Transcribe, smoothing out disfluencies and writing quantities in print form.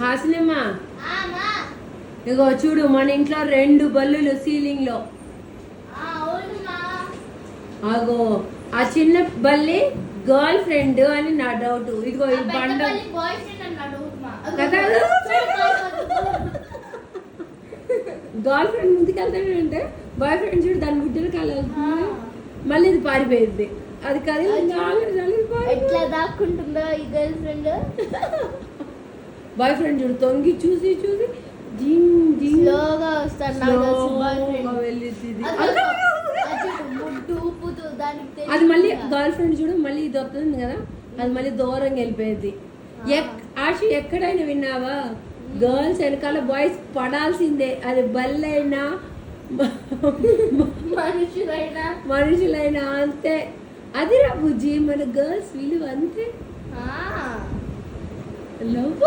హాసినమ్మా ఇగో చూడు మన ఇంట్లో 2 బల్లులు సీలింగ్ లో. అగో ఆ చిన్న బల్లి గర్ల్ ఫ్రెండ్ అని నా డౌట్. ఇదిగో ఈ బండ గర్ల్ ఫ్రెండ్ ముందుకెళ్తాడంటే బాయ్ ఫ్రెండ్ చూడు దాని గుడ్డలు కలగదు. మళ్ళీ ఇది పారిపోయింది. అది ఎట్లా దాక్కుంటుందో ఈ గర్ల్ ఫ్రెండ్. బాయ్ ఫ్రెండ్ చూడు తొంగి చూసి చూసి స్లోగా వస్తాడు. అది మళ్ళీ గర్ల్ ఫ్రెండ్ చూడు మళ్ళీ ఇది వస్తుంది కదా, అది మళ్ళీ దూరంగా వెళ్ళిపోయింది. ఆశు ఎక్కడైనా విన్నావా, గర్ల్స్ వెనకాల బాయ్స్ పడాల్సిందే. అది బల్లైనా మనుషులైనా అంతే. అది రా బుజ్జి మన గర్ల్స్ విలువ అంతే. లవ్